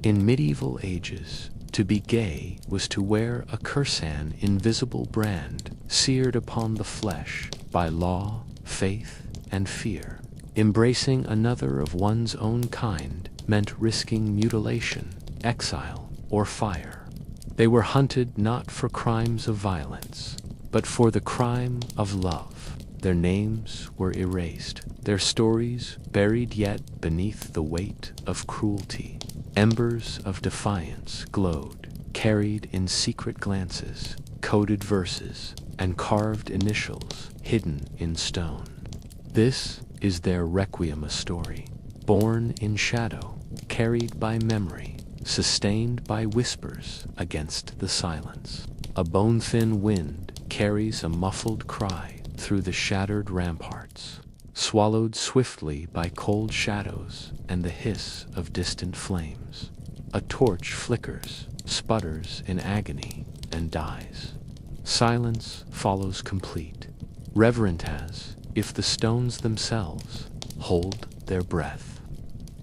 In medieval ages, to be gay was to wear a cursan invisible brand seared upon the flesh by law, faith, and fear. Embracing another of one's own kind meant risking mutilation, exile, or fire. They were hunted not for crimes of violence, but for the crime of love. Their names were erased, their stories buried yet beneath the weight of cruelty. Embers of defiance glowed, carried in secret glances, coded verses, and carved initials hidden in stone. This is their requiem, a story, born in shadow, carried by memory, sustained by whispers against the silence. A bone-thin wind carries a muffled cry through the shattered ramparts, swallowed swiftly by cold shadows and the hiss of distant flames. A torch flickers, sputters in agony, and dies. Silence follows complete, reverent as if the stones themselves hold their breath.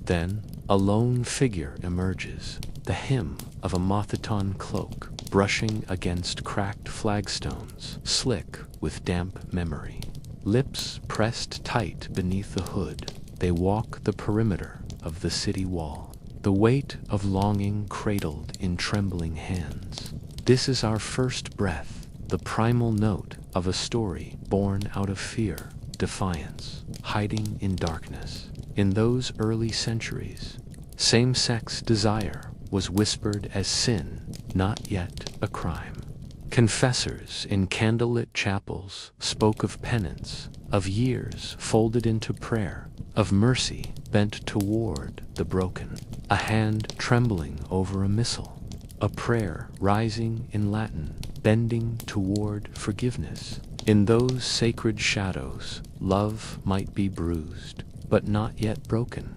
Then a lone figure emerges, the hem of a Mothiton cloak brushing against cracked flagstones, slick with damp memory. Lips pressed tight beneath the hood, they walk the perimeter of the city wall, the weight of longing cradled in trembling hands. This is our first breath, the primal note of a story born out of fear, defiance, hiding in darkness. In those early centuries, same-sex desire was whispered as sin, not yet a crime. Confessors in candlelit chapels spoke of penance, of years folded into prayer, of mercy bent toward the broken, a hand trembling over a missal, a prayer rising in Latin, bending toward forgiveness. In those sacred shadows, love might be bruised, but not yet broken.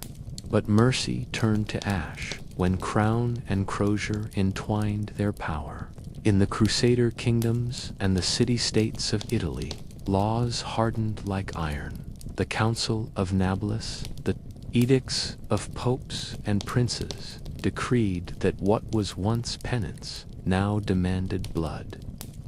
But mercy turned to ash when crown and crozier entwined their power. In the Crusader kingdoms and the city-states of Italy, laws hardened like iron. The Council of Nablus, the edicts of popes and princes, decreed that what was once penance now demanded blood.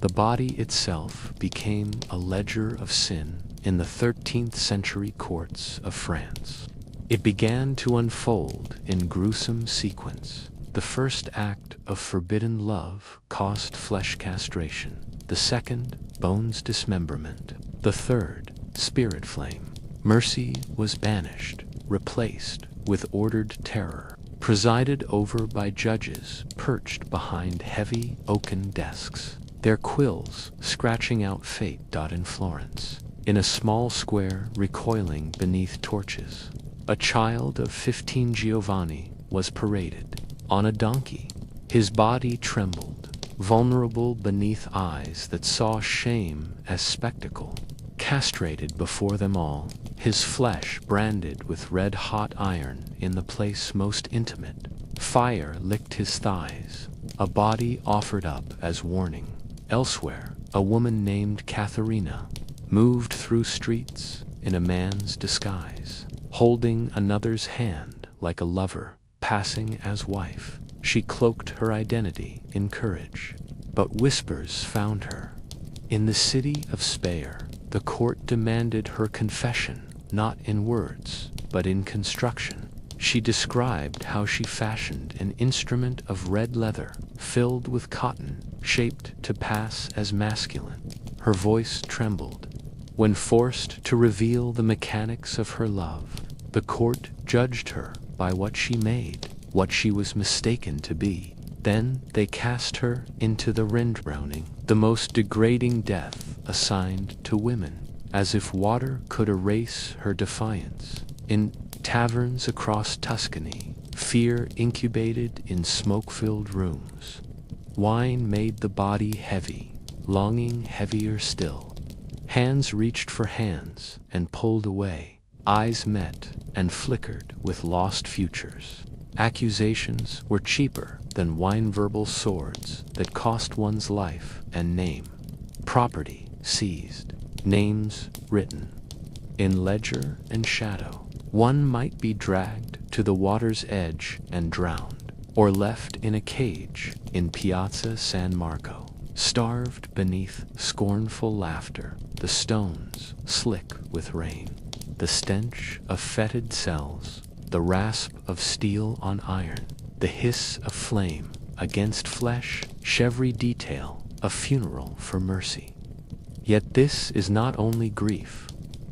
The body itself became a ledger of sin in the 13th century courts of France. It began to unfold in gruesome sequence. The first act of forbidden love caused flesh castration. The second, bones dismemberment. The third, spirit flame. Mercy was banished, replaced with ordered terror, presided over by judges perched behind heavy oaken desks, their quills scratching out fate. In Florence, in a small square recoiling beneath torches, a child of 15 Giovanni was paraded. On a donkey, his body trembled, vulnerable beneath eyes that saw shame as spectacle. Castrated before them all, his flesh branded with red-hot iron in the place most intimate. Fire licked his thighs, a body offered up as warning. Elsewhere, a woman named Katharina moved through streets in a man's disguise, holding another's hand like a lover passing as wife. She cloaked her identity in courage, but whispers found her. In the city of Speyer, the court demanded her confession, not in words, but in construction. She described how she fashioned an instrument of red leather, filled with cotton, shaped to pass as masculine. Her voice trembled. When forced to reveal the mechanics of her love, the court judged her by what she made, what she was mistaken to be. Then they cast her into the Rindbrowning, the most degrading death assigned to women, as if water could erase her defiance. In taverns across Tuscany, fear incubated in smoke-filled rooms. Wine made the body heavy, longing heavier still. Hands reached for hands and pulled away. Eyes met and flickered with lost futures. Accusations were cheaper than wine-verbal swords that cost one's life and name. Property seized, names written. In ledger and shadow, one might be dragged to the water's edge and drowned. or left in a cage in Piazza San Marco, starved beneath scornful laughter, the stones slick with rain, the stench of fetid cells, the rasp of steel on iron, the hiss of flame against flesh, every detail a funeral for mercy. Yet this is not only grief.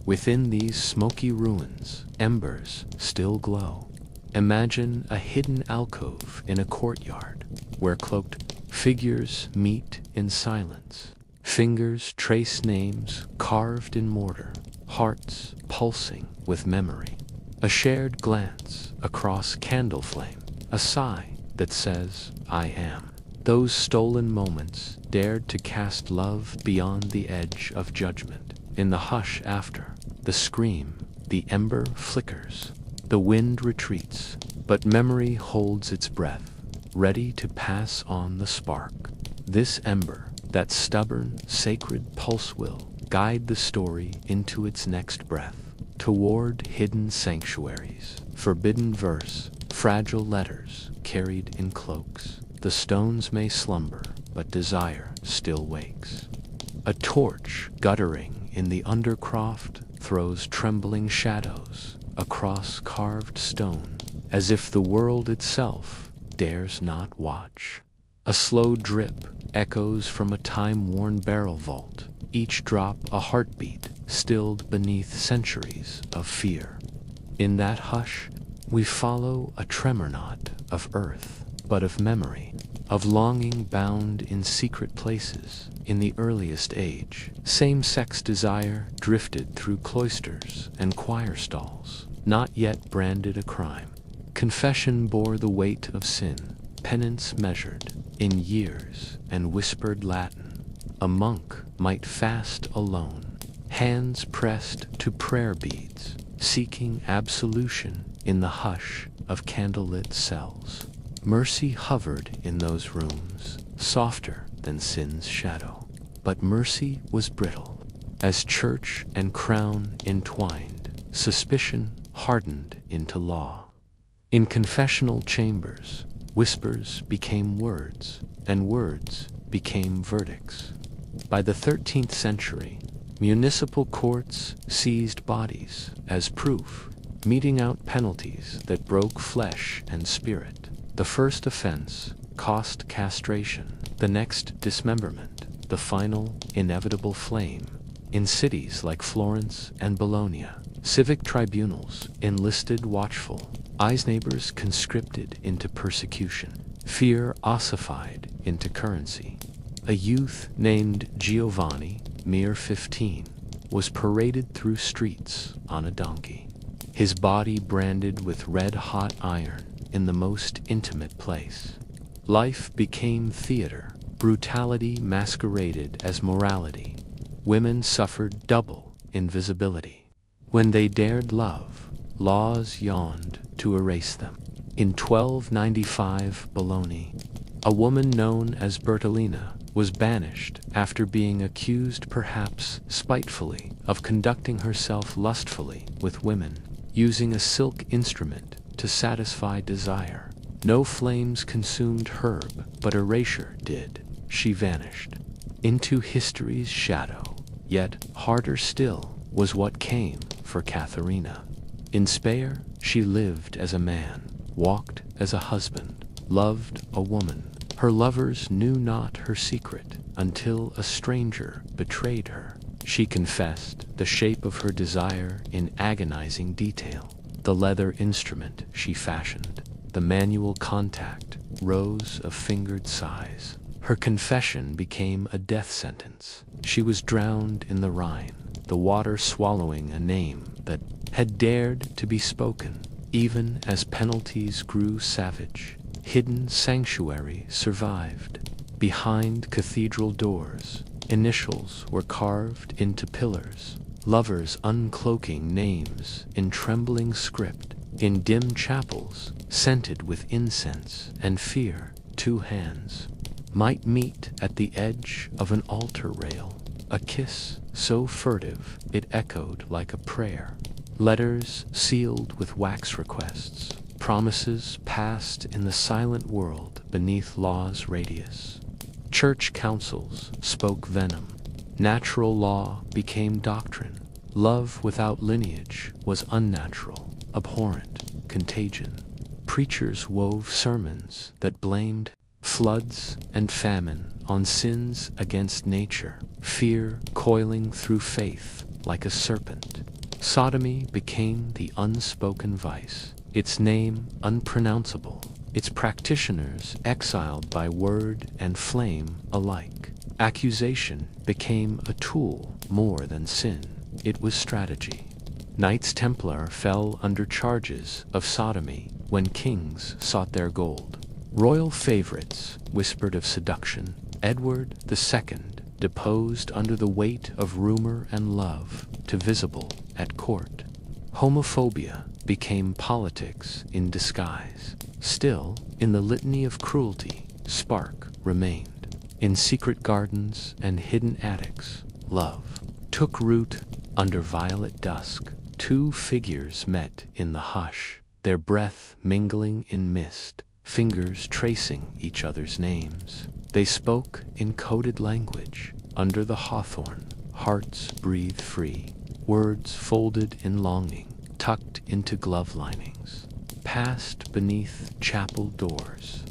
Within these smoky ruins, embers still glow. Imagine a hidden alcove in a courtyard, where cloaked figures meet in silence. Fingers trace names carved in mortar, hearts pulsing with memory. A shared glance across candle flame, a sigh that says, I am. Those stolen moments dared to cast love beyond the edge of judgment. In the hush after, the scream, the ember flickers, the wind retreats, but memory holds its breath, ready to pass on the spark. This ember, that stubborn, sacred pulse will guide the story into its next breath, toward hidden sanctuaries, forbidden verse, fragile letters carried in cloaks. The stones may slumber, but desire still wakes. A torch guttering in the undercroft throws trembling shadows across carved stone, as if the world itself dares not watch. A slow drip echoes from a time-worn barrel vault, each drop a heartbeat stilled beneath centuries of fear. In that hush, we follow a tremor not of earth, but of memory, of longing bound in secret places. In the earliest age, same-sex desire drifted through cloisters and choir stalls, not yet branded a crime. Confession bore the weight of sin, penance measured in years and whispered Latin. A monk might fast alone, hands pressed to prayer beads, seeking absolution in the hush of candlelit cells. Mercy hovered in those rooms, softer than sin's shadow. But mercy was brittle. As church and crown entwined, suspicion hardened into law. In confessional chambers, whispers became words, and words became verdicts. By the 13th century, municipal courts seized bodies as proof, meting out penalties that broke flesh and spirit. The first offense cost castration, the next dismemberment, the final inevitable flame. In cities like Florence and Bologna, civic tribunals enlisted watchful, eyes neighbors conscripted into persecution, fear ossified into currency. A youth named Giovanni, mere 15, was paraded through streets on a donkey, his body branded with red-hot iron in the most intimate place. Life became theater, brutality masqueraded as morality. Women suffered double invisibility. When they dared love, laws yawned to erase them. In 1295 Bologna, a woman known as Bertolina was banished after being accused, perhaps spitefully, of conducting herself lustfully with women, using a silk instrument to satisfy desire. No flames consumed herb, but erasure did. She vanished into history's shadow. Yet harder still was what came for Katharina. In Speyer, she lived as a man, walked as a husband, loved a woman. Her lovers knew not her secret until a stranger betrayed her. She confessed the shape of her desire in agonizing detail. The leather instrument she fashioned, the manual contact, rows of fingered sighs. Her confession became a death sentence. She was drowned in the Rhine, the water swallowing a name that had dared to be spoken. Even as penalties grew savage, hidden sanctuary survived. Behind cathedral doors, initials were carved into pillars, lovers uncloaking names in trembling script. In dim chapels, scented with incense and fear, two hands might meet at the edge of an altar rail, a kiss so furtive it echoed like a prayer. Letters sealed with wax requests, promises passed in the silent world beneath law's radius. Church councils spoke venom. Natural law became doctrine. Love without lineage was unnatural, abhorrent, contagion. Preachers wove sermons that blamed floods and famine on sins against nature, fear coiling through faith like a serpent. Sodomy became the unspoken vice, its name unpronounceable, its practitioners exiled by word and flame alike. Accusation became a tool more than sin. It was strategy. Knights Templar fell under charges of sodomy when kings sought their gold. Royal favorites whispered of seduction. Edward II deposed under the weight of rumor and love to visible at court. Homophobia became politics in disguise. Still, in the litany of cruelty, spark remained. In secret gardens and hidden attics, love took root under violet dusk. Two figures met in the hush, their breath mingling in mist, fingers tracing each other's names. They spoke in coded language. Under the hawthorn, hearts breathed free, words folded in longing, tucked into glove linings, passed beneath chapel doors.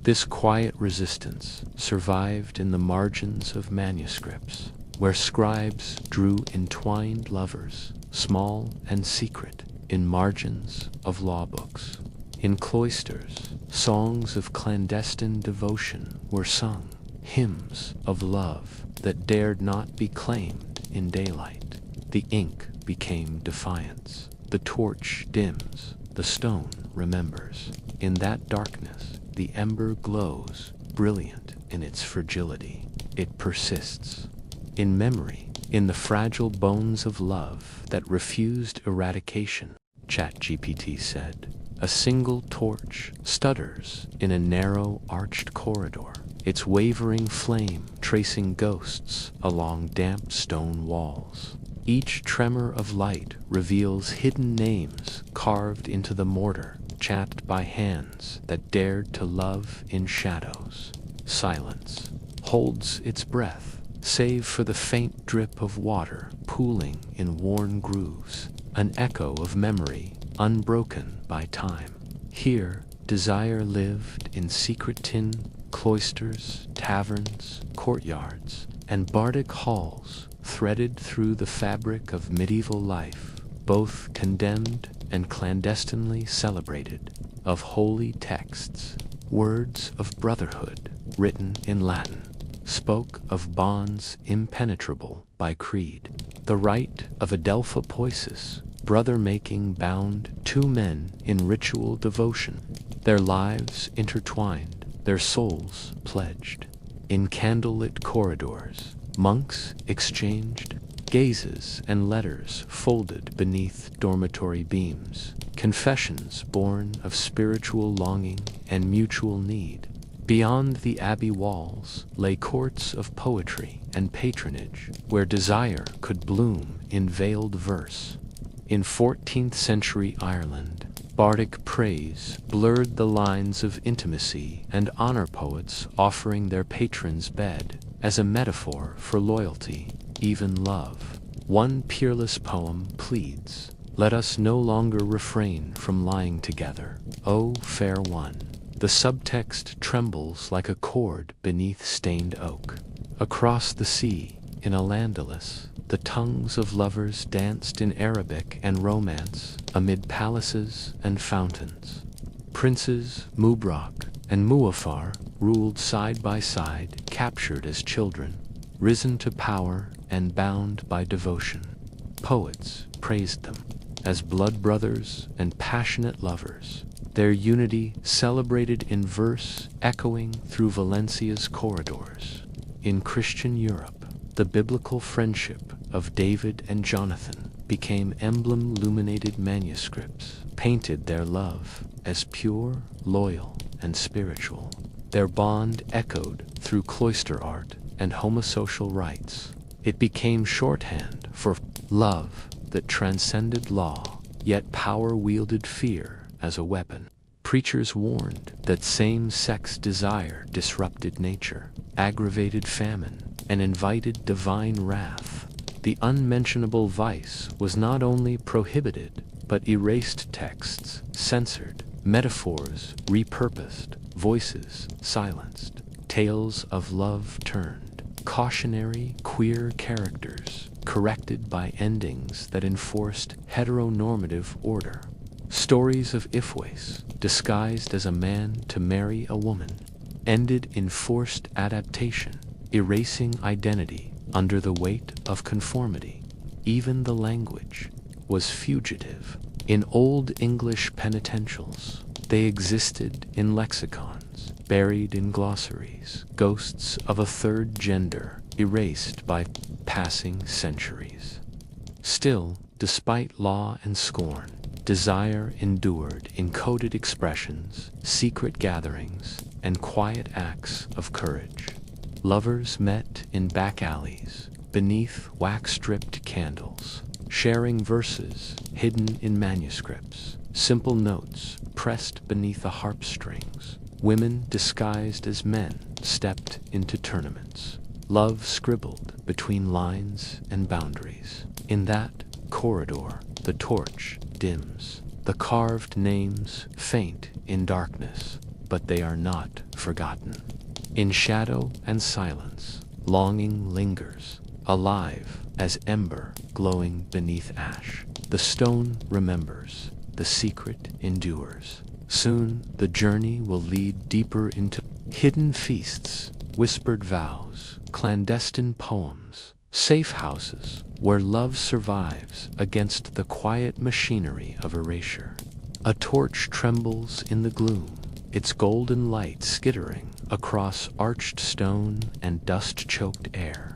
This quiet resistance survived in the margins of manuscripts, where scribes drew entwined lovers, small and secret, in margins of law books. In cloisters, songs of clandestine devotion were sung, hymns of love that dared not be claimed in daylight. The ink became defiance. The torch dims, the stone remembers. In that darkness, the ember glows, brilliant in its fragility. It persists. In memory, in the fragile bones of love that refused eradication, ChatGPT said. A single torch stutters in a narrow, arched corridor, its wavering flame tracing ghosts along damp stone walls. Each tremor of light reveals hidden names carved into the mortar, chapped by hands that dared to love in shadows. Silence holds its breath, save for the faint drip of water pooling in worn grooves, an echo of memory unbroken by time. Here, desire lived in secret tin cloisters, taverns, courtyards, and bardic halls threaded through the fabric of medieval life, both condemned and clandestinely celebrated. Of holy texts, words of brotherhood written in Latin spoke of bonds impenetrable by creed. The rite of Adelphopoiesis, brother-making, bound two men in ritual devotion, their lives intertwined, their souls pledged. In candlelit corridors, monks exchanged gazes and letters folded beneath dormitory beams, confessions born of spiritual longing and mutual need. Beyond the abbey walls lay courts of poetry and patronage, where desire could bloom in veiled verse. In 14th century Ireland, bardic praise blurred the lines of intimacy, and honor poets offering their patron's bed as a metaphor for loyalty, even love. One peerless poem pleads, "Let us no longer refrain from lying together, O fair one." The subtext trembles like a chord beneath stained oak. Across the sea, in Al-Andalus, the tongues of lovers danced in Arabic and romance amid palaces and fountains. Princes Mubrak and Muaffar ruled side by side, captured as children, risen to power and bound by devotion. Poets praised them as blood brothers and passionate lovers, their unity celebrated in verse echoing through Valencia's corridors. In Christian Europe, the biblical friendship of David and Jonathan became emblem-illuminated manuscripts, painted their love as pure, loyal, and spiritual. Their bond echoed through cloister art and homosocial rites. It became shorthand for love that transcended law, yet power wielded fear as a weapon. Preachers warned that same-sex desire disrupted nature, aggravated famine, and invited divine wrath. The unmentionable vice was not only prohibited, but erased, texts censored, metaphors repurposed, voices silenced, tales of love turned, cautionary queer characters corrected by endings that enforced heteronormative order. Stories of Ifwace, disguised as a man to marry a woman, ended in forced adaptation, erasing identity under the weight of conformity. Even the language was fugitive. In Old English penitentials, they existed in lexicons, buried in glossaries, ghosts of a third gender, erased by passing centuries. Still, despite law and scorn, desire endured in coded expressions, secret gatherings, and quiet acts of courage. Lovers met in back alleys, beneath wax-stripped candles, sharing verses hidden in manuscripts, simple notes pressed beneath the harp strings. Women disguised as men stepped into tournaments. Love scribbled between lines and boundaries. In that corridor, the torch dims. The carved names faint in darkness, but they are not forgotten. In shadow and silence, longing lingers, alive as ember glowing beneath ash. The stone remembers, the secret endures. Soon the journey will lead deeper into hidden feasts, whispered vows, clandestine poems, safe houses where love survives against the quiet machinery of erasure. A torch trembles in the gloom, its golden light skittering across arched stone and dust-choked air.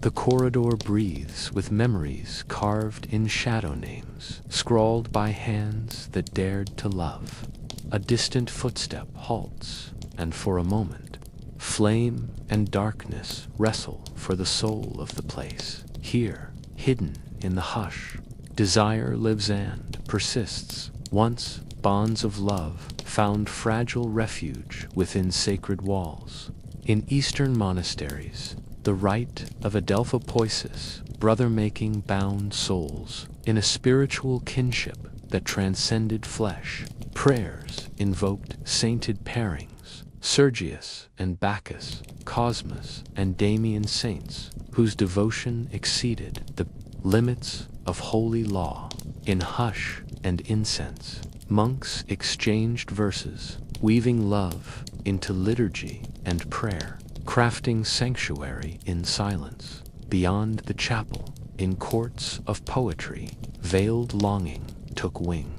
The corridor breathes with memories carved in shadow names, scrawled by hands that dared to love. A distant footstep halts, and for a moment, flame and darkness wrestle for the soul of the place. Here, hidden in the hush, desire lives and persists. Once bonds of love found fragile refuge within sacred walls. In Eastern monasteries, the rite of Adelphopoiesis, brother-making bound souls in a spiritual kinship that transcended flesh. Prayers invoked sainted pairings, Sergius and Bacchus, Cosmas and Damian saints, whose devotion exceeded the limits of holy law. In hush and incense, monks exchanged verses, weaving love into liturgy and prayer, crafting sanctuary in silence. Beyond the chapel, in courts of poetry, veiled longing took wing.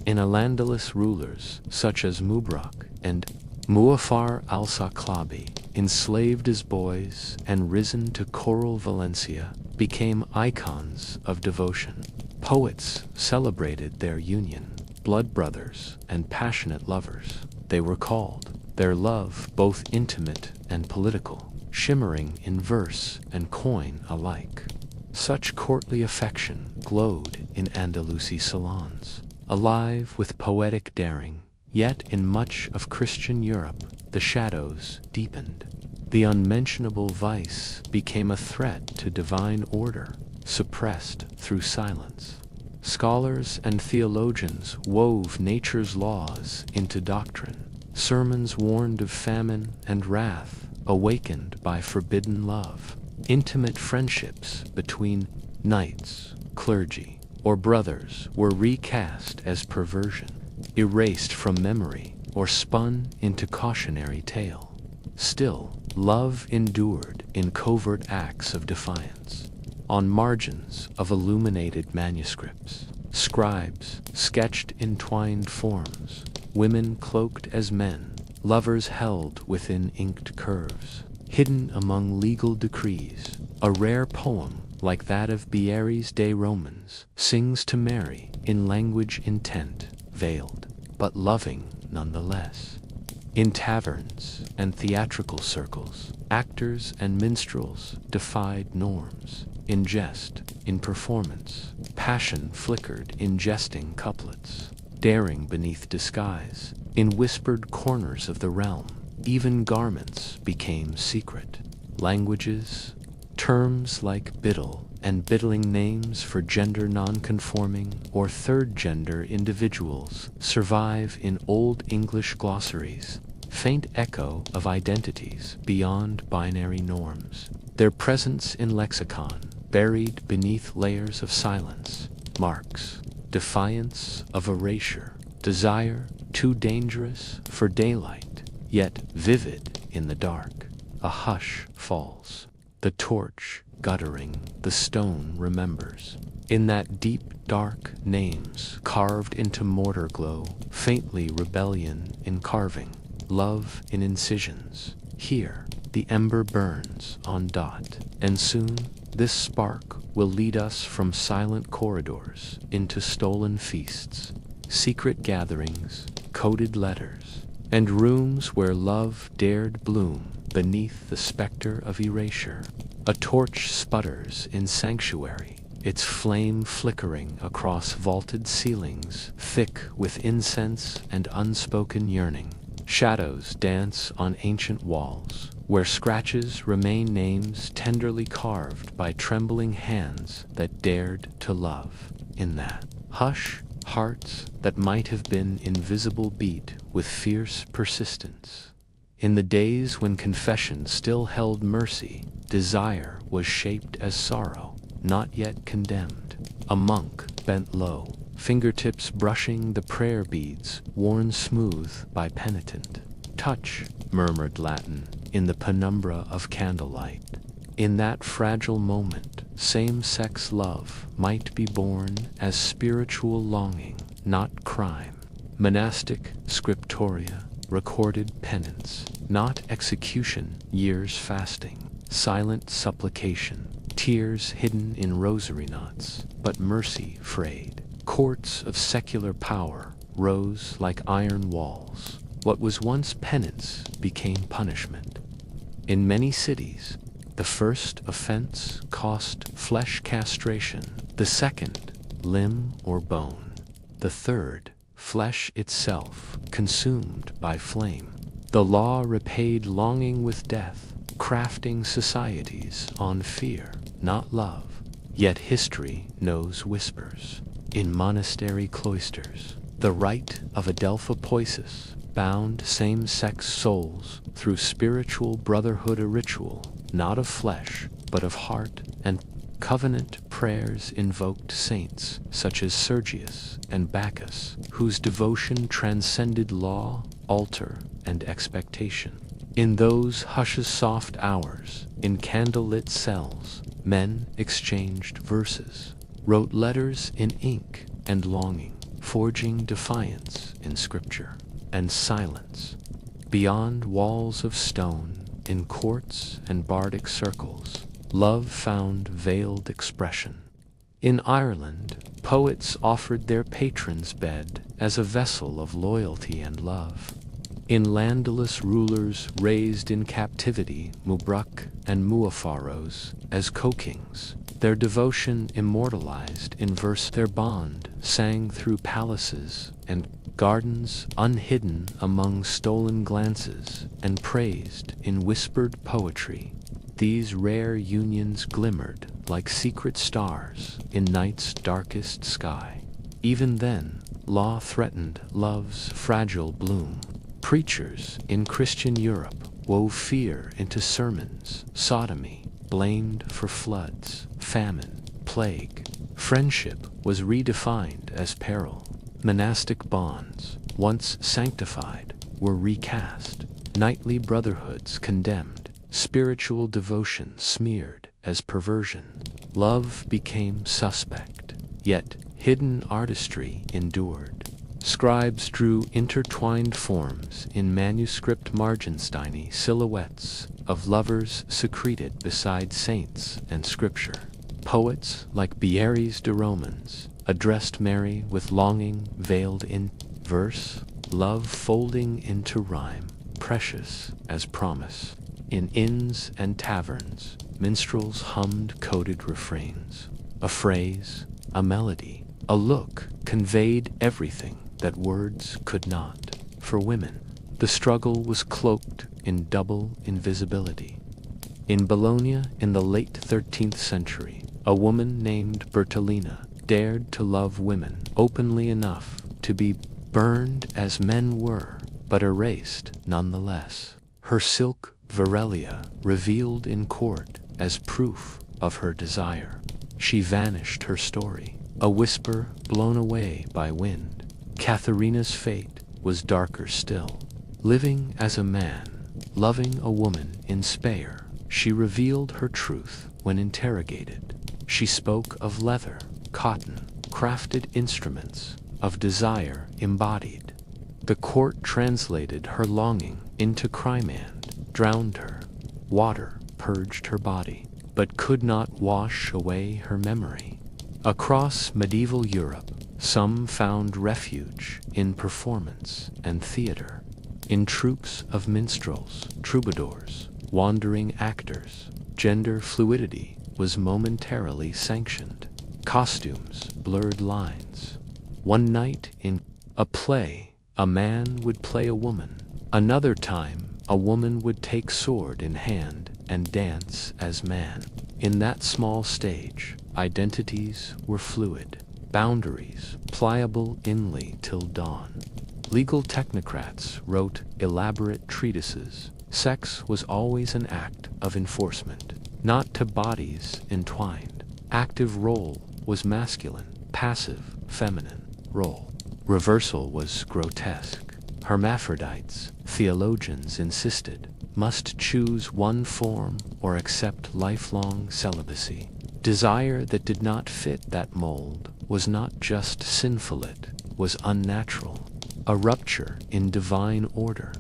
In Al-Andalus, rulers such as Mubrak and Muaffar al-Saklabi, enslaved as boys and risen to choral Valencia, became icons of devotion. Poets celebrated their union, blood brothers and passionate lovers. They were called, their love both intimate and political, shimmering in verse and coin alike. Such courtly affection glowed in Andalusi salons, alive with poetic daring. Yet in much of Christian Europe, the shadows deepened. The unmentionable vice became a threat to divine order, suppressed through silence. Scholars and theologians wove nature's laws into doctrine. Sermons warned of famine and wrath, awakened by forbidden love. Intimate friendships between knights, clergy, or brothers were recast as perversion, erased from memory or spun into cautionary tale. Still, love endured in covert acts of defiance. On margins of illuminated manuscripts, scribes sketched entwined forms, women cloaked as men, lovers held within inked curves. Hidden among legal decrees, a rare poem like that of Bierry's De Romans sings to Mary in language intent, veiled, but loving nonetheless. In taverns and theatrical circles, actors and minstrels defied norms. In jest, in performance, passion flickered in jesting couplets. Daring beneath disguise, In whispered corners of the realm, even garments became secret. Languages, terms like biddle and biddling names for gender non-conforming or third-gender individuals survive in Old English glossaries, faint echo of identities beyond binary norms. Their presence in lexicon, buried beneath layers of silence, marks defiance of erasure, desire too dangerous for daylight, yet vivid in the dark. A hush falls. The torch guttering, the stone remembers. In that deep, dark names carved into mortar glow, faintly rebellion in carving, love in incisions. Here, the ember burns on dot, and soon this spark will lead us from silent corridors into stolen feasts, secret gatherings, coded letters, and rooms where love dared bloom beneath the specter of erasure. A torch sputters in Sanctuary, its flame flickering across vaulted ceilings thick with incense and unspoken yearning. Shadows dance on ancient walls, where scratches remain names tenderly carved by trembling hands that dared to love. In that hush, hearts that might have been invisible beat with fierce persistence. In the days when confession still held mercy, desire was shaped as sorrow, not yet condemned. A monk bent low, fingertips brushing the prayer beads worn smooth by penitent. Touch, murmured Latin, in the penumbra of candlelight. In that fragile moment, same-sex love might be born as spiritual longing, not crime. Monastic scriptoria recorded penance, not execution, years fasting, silent supplication, tears hidden in rosary knots, but mercy frayed. Courts of secular power rose like iron walls. What was once penance became punishment. In many cities, the first offense cost flesh castration, the second, limb or bone, the third, flesh itself, consumed by flame. The law repaid longing with death, crafting societies on fear, not love. Yet history knows whispers. In monastery cloisters, the rite of Adelphopoiesis bound same-sex souls through spiritual brotherhood, a ritual, not of flesh, but of heart, and covenant prayers invoked saints such as Sergius and Bacchus, whose devotion transcended law, altar, and expectation. In those hushes soft hours, in candlelit cells, men exchanged verses, wrote letters in ink and longing, forging defiance in scripture and silence. Beyond walls of stone, in courts and bardic circles, love found veiled expression. In Ireland, poets offered their patron's bed as a vessel of loyalty and love. In landless rulers raised in captivity, Mubruk and Muafaros, as co-kings, their devotion immortalized in verse, their bond sang through palaces and gardens, unhidden among stolen glances, and praised in whispered poetry. These rare unions glimmered like secret stars in night's darkest sky. Even then, law threatened love's fragile bloom. Preachers in Christian Europe wove fear into sermons, sodomy, blamed for floods, famine, plague. Friendship was redefined as peril. Monastic bonds, once sanctified, were recast. Knightly brotherhoods condemned, spiritual devotion smeared as perversion. Love became suspect, yet hidden artistry endured. Scribes drew intertwined forms in manuscript margins, tiny silhouettes of lovers secreted beside saints and scripture. Poets like Bierry's de Romans addressed Mary with longing veiled in verse, love folding into rhyme, precious as promise. In inns and taverns, minstrels hummed coded refrains. A phrase, a melody, a look conveyed everything that words could not. for women. The struggle was cloaked in double invisibility. In Bologna in the late 13th century, a woman named Bertolina dared to love women openly enough to be burned as men were, but erased nonetheless. Her silk virilia revealed in court as proof of her desire. She vanished her story, a whisper blown away by wind. Katharina's fate was darker still. Living as a man, loving a woman in Speyer, she revealed her truth when interrogated. She spoke of leather, cotton, crafted instruments, of desire embodied. The court translated her longing into Crimand, drowned her. Water purged her body, but could not wash away her memory. Across medieval Europe, some found refuge in performance and theater, in troops of minstrels, troubadours, wandering actors. Gender fluidity was momentarily sanctioned. Costumes blurred lines. One night in a play, a man would play a woman. Another time, a woman would take sword in hand and dance as man. In that small stage, identities were fluid, boundaries pliable inly till dawn. Legal technocrats wrote elaborate treatises. Sex was always an act of enforcement, not to bodies entwined. Active role was masculine, passive, feminine role. Reversal was grotesque. Hermaphrodites, theologians insisted, must choose one form or accept lifelong celibacy. Desire that did not fit that mold was not just sinful, it was unnatural, a rupture in divine order.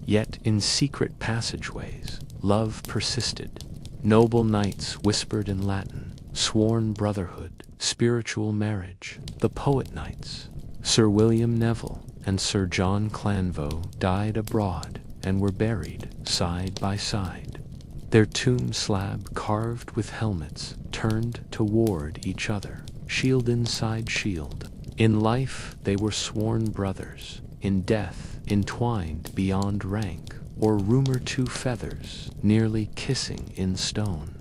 Yet in secret passageways, love persisted. Noble knights whispered in Latin, sworn brotherhood, spiritual marriage. The poet knights, Sir William Neville and Sir John Clanvaux, died abroad and were buried side by side. Their tomb slab carved with helmets turned toward each other, shield inside shield. In life they were sworn brothers, in death entwined beyond rank, or rumor two feathers nearly kissing in stone.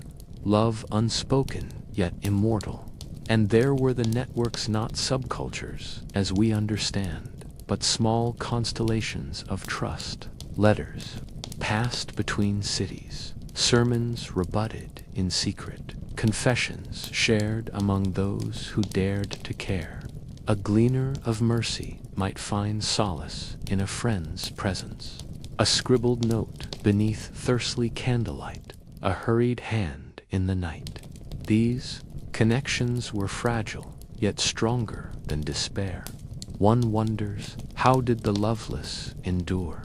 Love unspoken yet immortal. And there were the networks, not subcultures as we understand, but small constellations of trust. Letters passed between cities, sermons rebutted in secret, confessions shared among those who dared to care. A gleaner of mercy might find solace in a friend's presence. A scribbled note beneath thirstly candlelight, a hurried hand in the night. These connections were fragile, yet stronger than despair. One wonders, how did the loveless endure?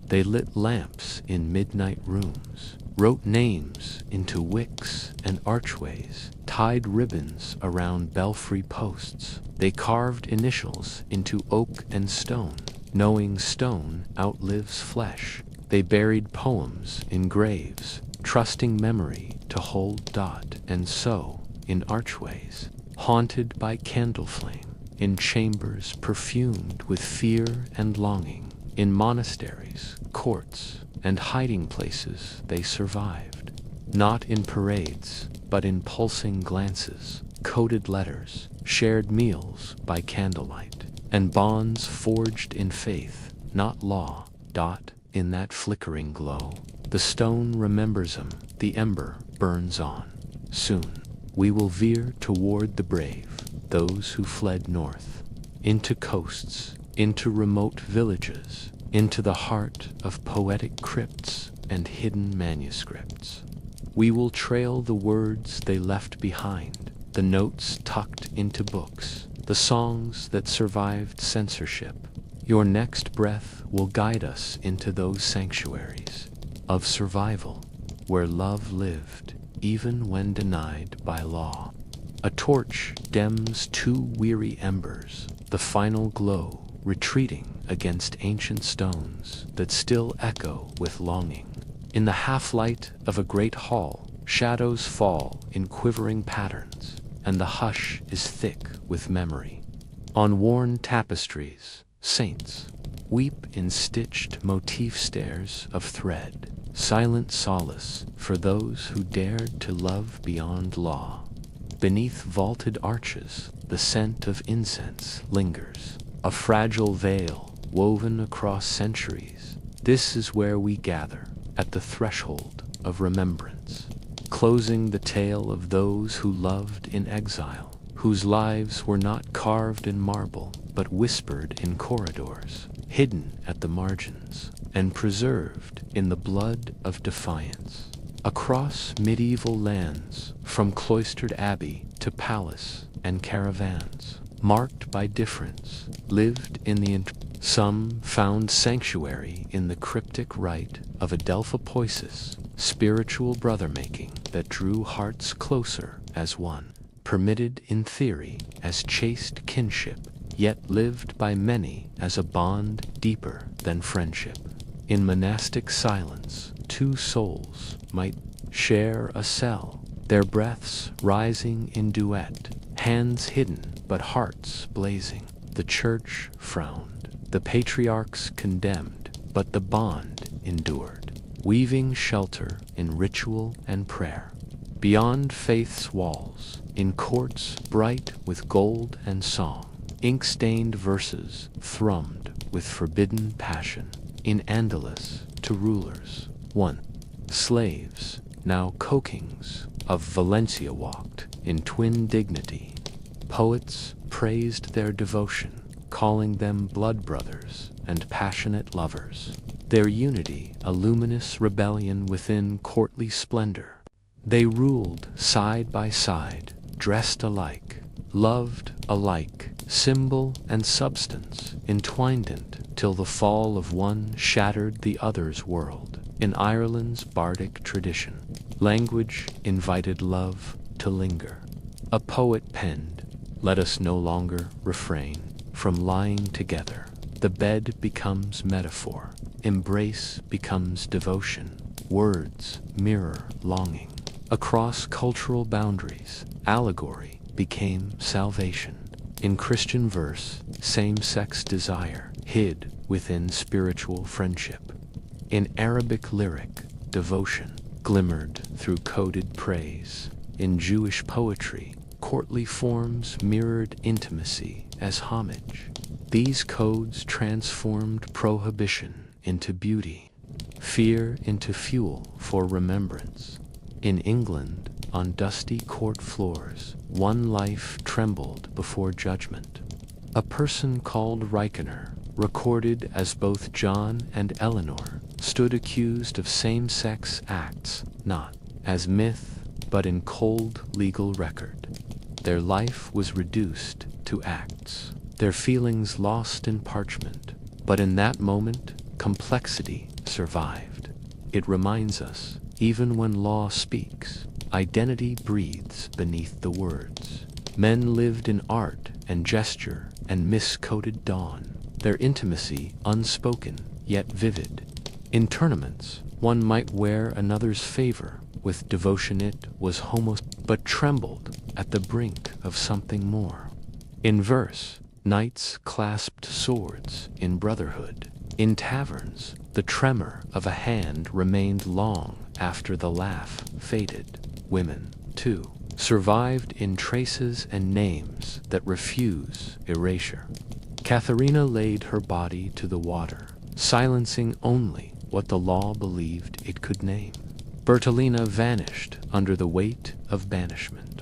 They lit lamps in midnight rooms, wrote names into wicks and archways, tied ribbons around belfry posts. They carved initials into oak and stone, knowing stone outlives flesh. They buried poems in graves, trusting memory to hold dot and so, in archways, haunted by candle flame, in chambers perfumed with fear and longing, in monasteries, courts, and hiding places they survived. Not in parades, but in pulsing glances, coded letters, shared meals by candlelight, and bonds forged in faith, not law. Dot, in that flickering glow, the stone remembers 'em, the ember burns on. Soon we will veer toward the brave, those who fled north, into coasts, into remote villages, into the heart of poetic crypts and hidden manuscripts. We will trail the words they left behind, the notes tucked into books, the songs that survived censorship. Your next breath will guide us into those sanctuaries of survival, where love lived, even when denied by law. A torch dims two weary embers, the final glow retreating against ancient stones that still echo with longing. In the half-light of a great hall, shadows fall in quivering patterns, and the hush is thick with memory. On worn tapestries, saints, weep in stitched motif stairs of thread, silent solace for those who dared to love beyond law. Beneath vaulted arches, the scent of incense lingers, a fragile veil woven across centuries. This is where we gather, at the threshold of remembrance, closing the tale of those who loved in exile, whose lives were not carved in marble, but whispered in corridors, hidden at the margins, and preserved in the blood of defiance. Across medieval lands, from cloistered abbey to palace and caravans, marked by difference, lived in the some found sanctuary in the cryptic rite of Adelphopoiesis, spiritual brother-making that drew hearts closer as one, permitted in theory as chaste kinship, yet lived by many as a bond deeper than friendship. In monastic silence, two souls might share a cell, their breaths rising in duet, hands hidden but hearts blazing. The church frowned, the patriarchs condemned, but the bond endured, weaving shelter in ritual and prayer. Beyond faith's walls, in courts bright with gold and song, ink-stained verses thrummed with forbidden passion. In Andalus to rulers, one, slaves, now cokings, of Valencia walked in twin dignity. Poets praised their devotion, calling them blood brothers and passionate lovers, their unity a luminous rebellion within courtly splendor. They ruled side by side, dressed alike, loved alike, symbol and substance entwined till the fall of one shattered the other's world. In Ireland's bardic tradition, language invited love to linger. A poet penned, "Let us no longer refrain from lying together. The bed becomes metaphor, embrace becomes devotion, words mirror longing." Across cultural boundaries, allegory became salvation. In Christian verse, same-sex desire hid within spiritual friendship. In Arabic lyric, devotion glimmered through coded praise. In Jewish poetry, courtly forms mirrored intimacy as homage. These codes transformed prohibition into beauty, fear into fuel for remembrance. In England, on dusty court floors, one life trembled before judgment. A person called Rykener, recorded as both John and Eleanor, stood accused of same-sex acts, not as myth, but in cold legal record. Their life was reduced to acts, their feelings lost in parchment, but in that moment, complexity survived. It reminds us, even when law speaks, identity breathes beneath the words. Men lived in art and gesture and miscoded dawn, their intimacy unspoken yet vivid. In tournaments, one might wear another's favor with devotion. It was but trembled at the brink of something more. In verse, knights clasped swords in brotherhood. In taverns, the tremor of a hand remained long after the laugh faded. Women, too, survived in traces and names that refuse erasure. Katharina laid her body to the water, silencing only what the law believed it could name. Bertolina vanished under the weight of banishment.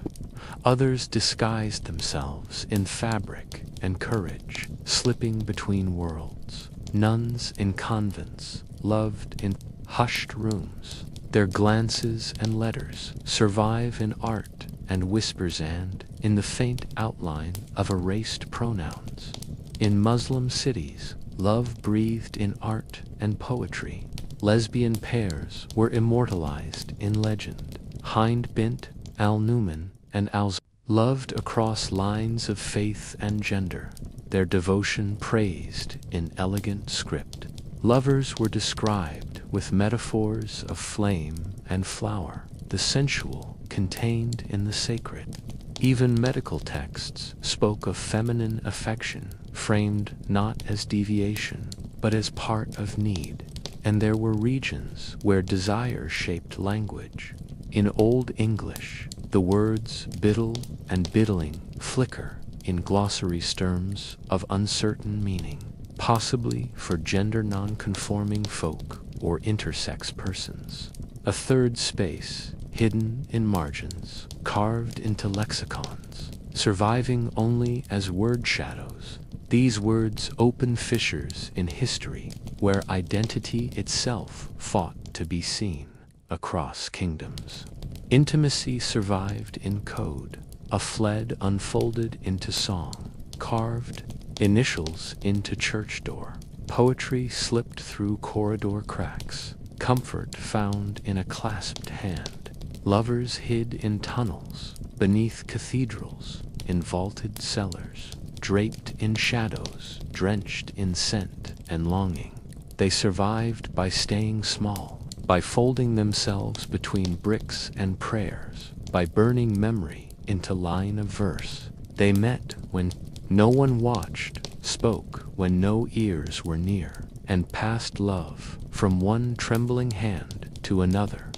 Others disguised themselves in fabric and courage, slipping between worlds. Nuns in convents loved in hushed rooms. Their glances and letters survive in art and whispers and in the faint outline of erased pronouns. In Muslim cities, love breathed in art and poetry. Lesbian pairs were immortalized in legend. Hind Bint, Al-Numan, and Al loved across lines of faith and gender, their devotion praised in elegant script. Lovers were described with metaphors of flame and flower, the sensual contained in the sacred. Even medical texts spoke of feminine affection, framed not as deviation, but as part of need. And there were regions where desire shaped language. In Old English, the words biddle and biddling flicker in glossary terms of uncertain meaning, possibly for gender non-conforming folk or intersex persons. A third space, hidden in margins, carved into lexicons, surviving only as word shadows. These words open fissures in history where identity itself fought to be seen across kingdoms. Intimacy survived in code. A fled unfolded into song, carved initials into church door. Poetry slipped through corridor cracks, comfort found in a clasped hand. Lovers hid in tunnels, beneath cathedrals, in vaulted cellars, draped in shadows, drenched in scent and longing. They survived by staying small, by folding themselves between bricks and prayers, by burning memory into line of verse. They met when no one watched, spoke when no ears were near, and passed love from one trembling hand to another.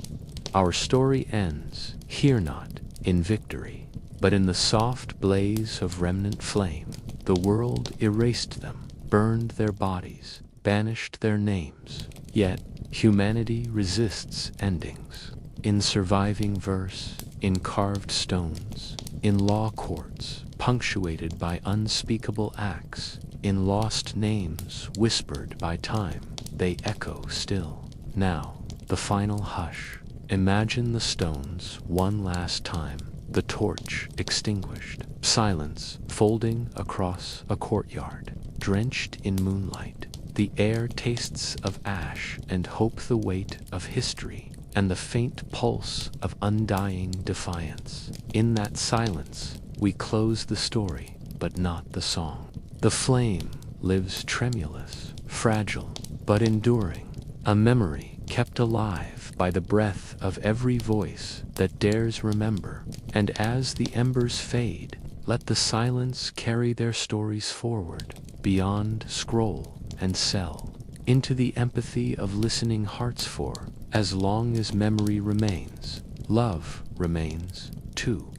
Our story ends here, not in victory, but in the soft blaze of remnant flame. The world erased them, burned their bodies, banished their names. Yet humanity resists endings. In surviving verse, in carved stones, in law courts punctuated by unspeakable acts, in lost names whispered by time, they echo still. Now, the final hush. Imagine the stones one last time, the torch extinguished, silence folding across a courtyard, drenched in moonlight. The air tastes of ash and hope, the weight of history, and the faint pulse of undying defiance. In that silence, we close the story, but not the song. The flame lives tremulous, fragile, but enduring, a memory kept alive by the breath of every voice that dares remember. And as the embers fade, let the silence carry their stories forward, beyond scroll and cell, into the empathy of listening hearts. For as long as memory remains, love remains too.